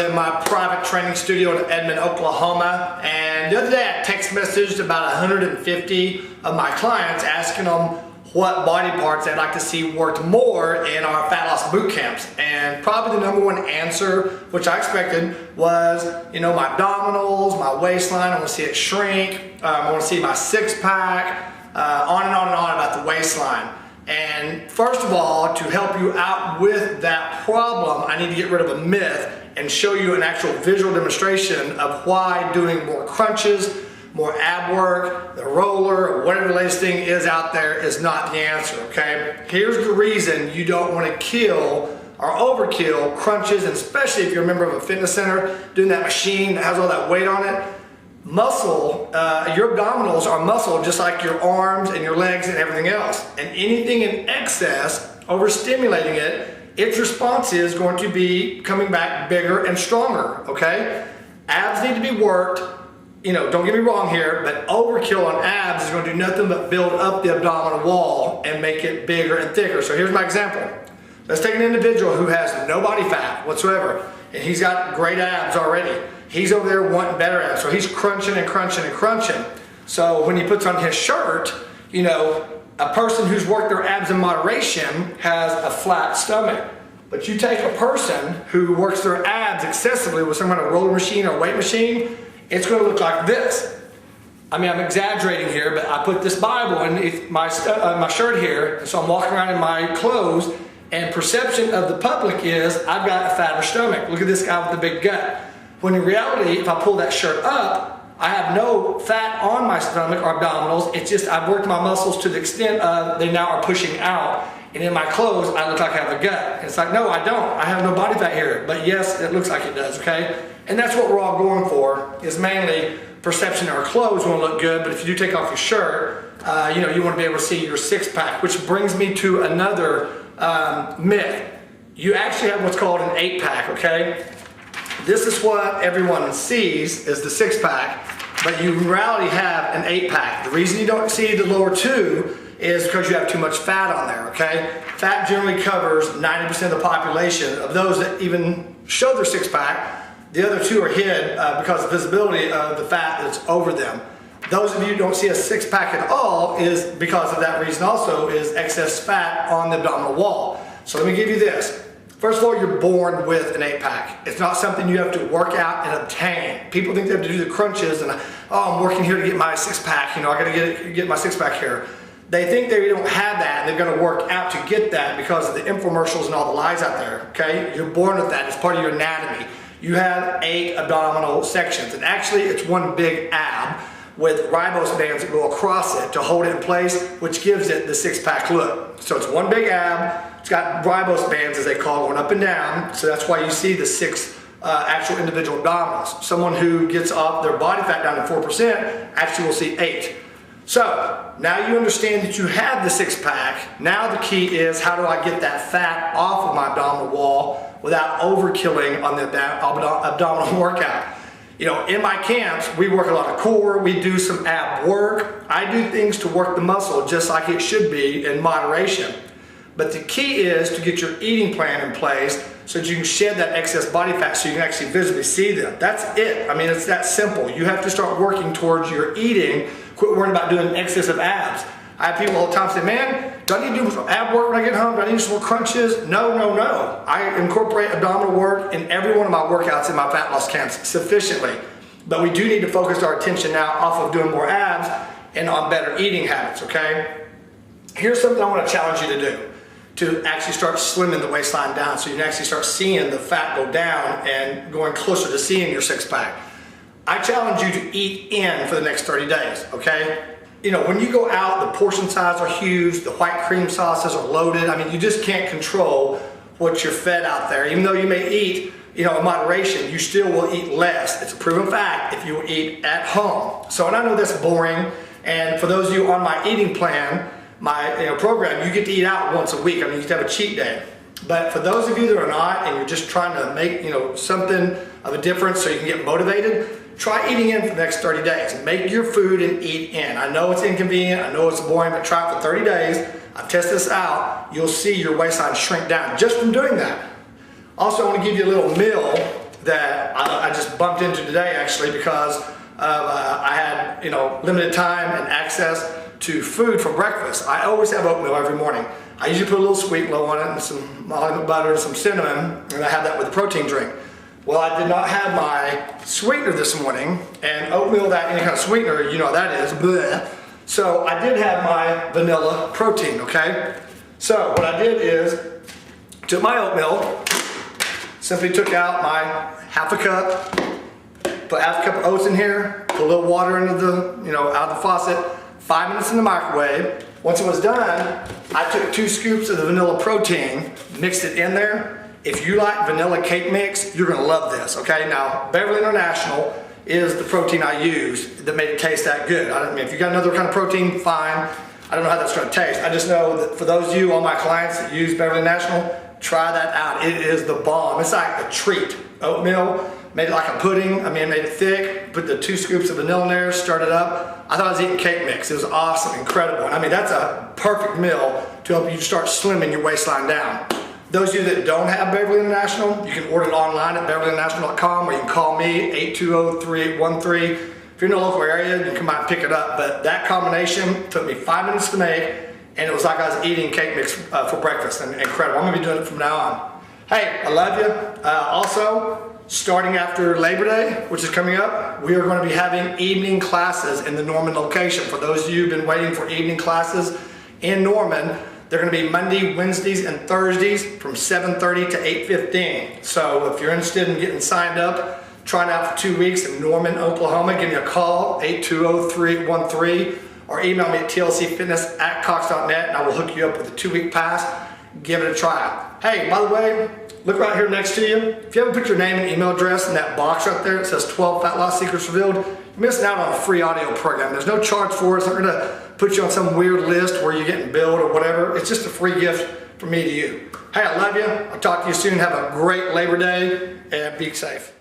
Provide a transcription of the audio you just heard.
in my private training studio in Edmond, Oklahoma, and the other day I text messaged about 150 of my clients asking them what body parts they'd like to see worked more in our fat loss boot camps. And probably the number one answer, which I expected, was, my abdominals, my waistline. I want to see it shrink. I want to see my six pack, on and on and on about the waistline. And first of all, to help you out with that problem, I need to get rid of a myth and show you an actual visual demonstration of why doing more crunches, more ab work, the roller, or whatever the latest thing is out there is not the answer, okay? Here's the reason you don't want to kill or overkill crunches, and especially if you're a member of a fitness center doing that machine that has all that weight on it. Muscle, your abdominals are muscle just like your arms and your legs and everything else. And anything in excess, overstimulating it, its response is going to be coming back bigger and stronger, okay? Abs need to be worked. Don't get me wrong here, but overkill on abs is going to do nothing but build up the abdominal wall and make it bigger and thicker. So here's my example. Let's take an individual who has no body fat whatsoever, and he's got great abs already. He's over there wanting better abs, so he's crunching and crunching and crunching. So when he puts on his shirt, a person who's worked their abs in moderation has a flat stomach. But you take a person who works their abs excessively with some kind of roller machine or weight machine, it's going to look like this. I'm exaggerating here, but I put this Bible in my shirt here, and so I'm walking around in my clothes, and perception of the public is I've got a fatter stomach. Look at this guy with the big gut. When in reality, if I pull that shirt up, I have no fat on my stomach or abdominals. It's just I've worked my muscles to the extent of they now are pushing out. And in my clothes, I look like I have a gut. And it's like, no, I don't. I have no body fat here. But yes, it looks like it does, okay? And that's what we're all going for, is mainly perception. Our clothes won't look good, but if you do take off your shirt, you want to be able to see your six pack, which brings me to another myth. You actually have what's called an 8-pack, okay? This is what everyone sees is the 6-pack, but you in reality have an 8-pack. The reason you don't see the lower two is because you have too much fat on there, okay? Fat generally covers 90% of the population. Of those that even show their 6-pack, the other two are hid because of visibility of the fat that's over them. Those of you who don't see a 6-pack at all is because of that reason also is excess fat on the abdominal wall. So let me give you this. First of all, you're born with an 8-pack. It's not something you have to work out and obtain. People think they have to do the crunches and, I'm working here to get my 6-pack. I got to get my 6-pack here. They think they don't have that and they're going to work out to get that because of the infomercials and all the lies out there, okay? You're born with that. It's part of your anatomy. You have 8 abdominal sections, and actually it's one big ab with ribose bands that go across it to hold it in place, which gives it the 6-pack look. So it's one big ab. It's got ribose bands, as they call it, going up and down. So that's why you see the 6 actual individual abdominals. Someone who gets off their body fat down to 4% actually will see 8. So now you understand that you have the 6-pack. Now the key is, how do I get that fat off of my abdominal wall without overkilling on the abdominal workout? In my camps, we work a lot of core, we do some ab work. I do things to work the muscle just like it should be in moderation. But the key is to get your eating plan in place so that you can shed that excess body fat so you can actually visibly see them. That's it. It's that simple. You have to start working towards your eating. Quit worrying about doing excessive abs. I have people all the time say, man, do I need to do some ab work when I get home? Do I need some more crunches? No. I incorporate abdominal work in every one of my workouts in my fat loss camps sufficiently. But we do need to focus our attention now off of doing more abs and on better eating habits, okay? Here's something I want to challenge you to do to actually start slimming the waistline down so you can actually start seeing the fat go down and going closer to seeing your 6-pack. I challenge you to eat in for the next 30 days, okay? When you go out, the portion size are huge, the white cream sauces are loaded. You just can't control what you're fed out there. Even though you may eat, in moderation, you still will eat less. It's a proven fact if you eat at home. So, and I know that's boring, and for those of you on my eating plan, my program, you get to eat out once a week. You get to have a cheat day. But for those of you that are not, and you're just trying to make something of a difference so you can get motivated, try eating in for the next 30 days. Make your food and eat in. I know it's inconvenient, I know it's boring, but try it for 30 days. I've tested this out. You'll see your waistline shrink down just from doing that. Also, I want to give you a little meal that I just bumped into today actually because I had limited time and access to food for breakfast. I always have oatmeal every morning. I usually put a little sweet low on it and some almond butter and some cinnamon, and I have that with a protein drink. Well, I did not have my sweetener this morning, and oatmeal without any kind of sweetener, you know what that is, bleh. So I did have my vanilla protein, okay? So what I did is, took my oatmeal, simply took out my half a cup, put half a cup of oats in here, put a little water into the, out of the faucet, 5 minutes in the microwave. Once it was done, I took 2 scoops of the vanilla protein, mixed it in there. If you like vanilla cake mix, you're gonna love this, okay? Now, Beverly International is the protein I use that made it taste that good. I mean, if you got another kind of protein, fine. I don't know how that's gonna taste. I just know that for those of you, all my clients that use Beverly International, try that out. It is the bomb. It's like a treat. Oatmeal, made it like a pudding. I mean, made it thick, put the 2 scoops of vanilla in there, stirred it up. I thought I was eating cake mix. It was awesome, incredible. And I mean, that's a perfect meal to help you start slimming your waistline down. Those of you that don't have Beverly International, you can order it online at beverlyinternational.com, or you can call me, 820-3813. If you're in the local area, you can come out and pick it up. But that combination took me 5 minutes to make, and it was like I was eating cake mix for breakfast, and incredible. I'm gonna be doing it from now on. Hey, I love you. Also, starting after Labor Day, which is coming up, we are going to be having evening classes in the Norman location. For those of you who've been waiting for evening classes in Norman, they're going to be Monday, Wednesdays, and Thursdays from 7:30 to 8:15. So if you're interested in getting signed up, trying out for 2 weeks in Norman, Oklahoma, give me a call, 820-3813, or email me at tlcfitness@cox.net, and I will hook you up with a 2-week pass. Give it a try. Hey, by the way, look right here next to you. If you haven't put your name and email address in that box right there, it says 12 Fat Loss Secrets Revealed, you're missing out on a free audio program. There's no charge for it. It's not going to put you on some weird list where you're getting billed or whatever. It's just a free gift from me to you. Hey, I love you. I'll talk to you soon. Have a great Labor Day and be safe.